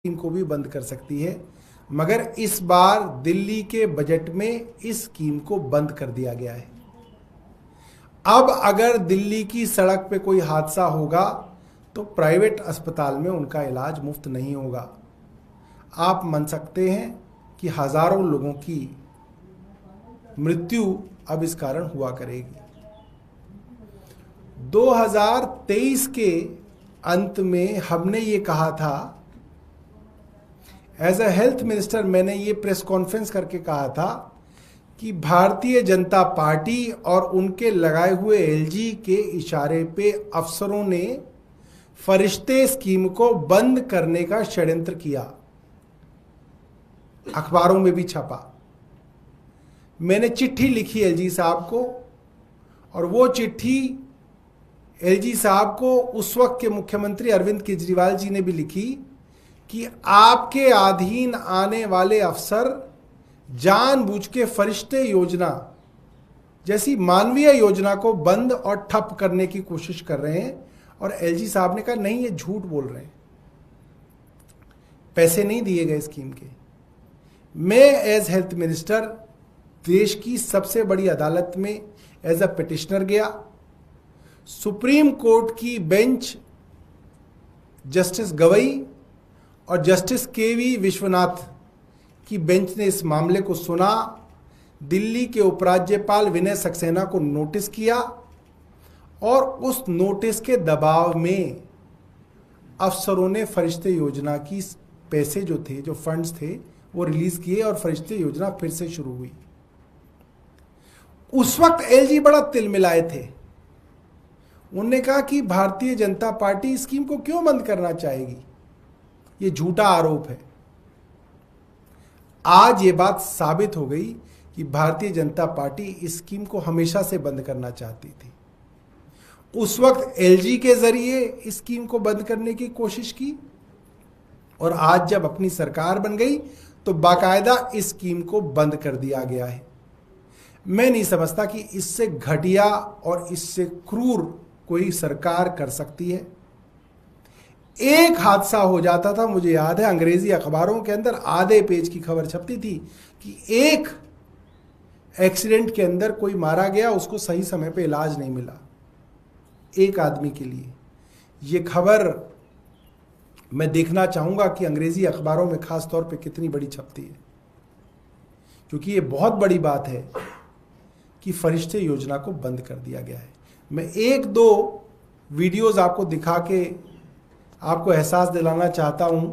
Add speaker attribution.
Speaker 1: Scheme को भी बंद कर सकती है, मगर इस बार दिल्ली के बजट में इस स्कीम को बंद कर दिया गया है। अब अगर दिल्ली की सड़क पे कोई हादसा होगा तो प्राइवेट अस्पताल में उनका इलाज मुफ्त नहीं होगा। आप मान सकते हैं कि हजारों लोगों की मृत्यु अब इस कारण हुआ करेगी। 2023 के अंत में हमने ये कहा था, एज अ हेल्थ मिनिस्टर मैंने ये प्रेस कॉन्फ्रेंस करके कहा था कि भारतीय जनता पार्टी और उनके लगाए हुए एलजी के इशारे पे अफसरों ने फरिश्ते स्कीम को बंद करने का षड्यंत्र किया। अखबारों में भी छपा। मैंने चिट्ठी लिखी एलजी साहब को, और वो चिट्ठी एलजी साहब को उस वक्त के मुख्यमंत्री अरविंद केजरीवाल जी ने भी लिखी कि आपके अधीन आने वाले अफसर जानबूझ के फरिश्ते योजना जैसी मानवीय योजना को बंद और ठप करने की कोशिश कर रहे हैं। और एलजी साहब ने कहा नहीं, ये झूठ बोल रहे हैं, पैसे नहीं दिए गए स्कीम के। मैं एज हेल्थ मिनिस्टर देश की सबसे बड़ी अदालत में एज अ पिटिशनर गया। सुप्रीम कोर्ट की बेंच जस्टिस गवई और जस्टिस केवी विश्वनाथ की बेंच ने इस मामले को सुना। दिल्ली के उपराज्यपाल विनय सक्सेना को नोटिस किया, और उस नोटिस के दबाव में अफसरों ने फरिश्ते योजना की पैसे जो थे, जो फंड्स थे, वो रिलीज किए और फरिश्ते योजना फिर से शुरू हुई। उस वक्त एलजी बड़ा तिलमिलाए थे। उन्होंने कहा कि भारतीय जनता पार्टी स्कीम को क्यों बंद करना चाहेगी, ये झूठा आरोप है। आज ये बात साबित हो गई कि भारतीय जनता पार्टी इस स्कीम को हमेशा से बंद करना चाहती थी। उस वक्त एलजी के जरिए इस स्कीम को बंद करने की कोशिश की, और आज जब अपनी सरकार बन गई तो बाकायदा इस स्कीम को बंद कर दिया गया है। मैं नहीं समझता कि इससे घटिया और इससे क्रूर कोई सरकार कर सकती है। एक हादसा हो जाता था, मुझे याद है अंग्रेजी अखबारों के अंदर आधे पेज की खबर छपती थी कि एक एक्सीडेंट के अंदर कोई मारा गया, उसको सही समय पे इलाज नहीं मिला, एक आदमी के लिए। ये खबर मैं देखना चाहूंगा कि अंग्रेजी अखबारों में खास तौर पे कितनी बड़ी छपती है, क्योंकि ये बहुत बड़ी बात है कि फरिश्ते योजना को बंद कर दिया गया है। मैं एक दो वीडियोस आपको दिखा के आपको एहसास दिलाना चाहता हूं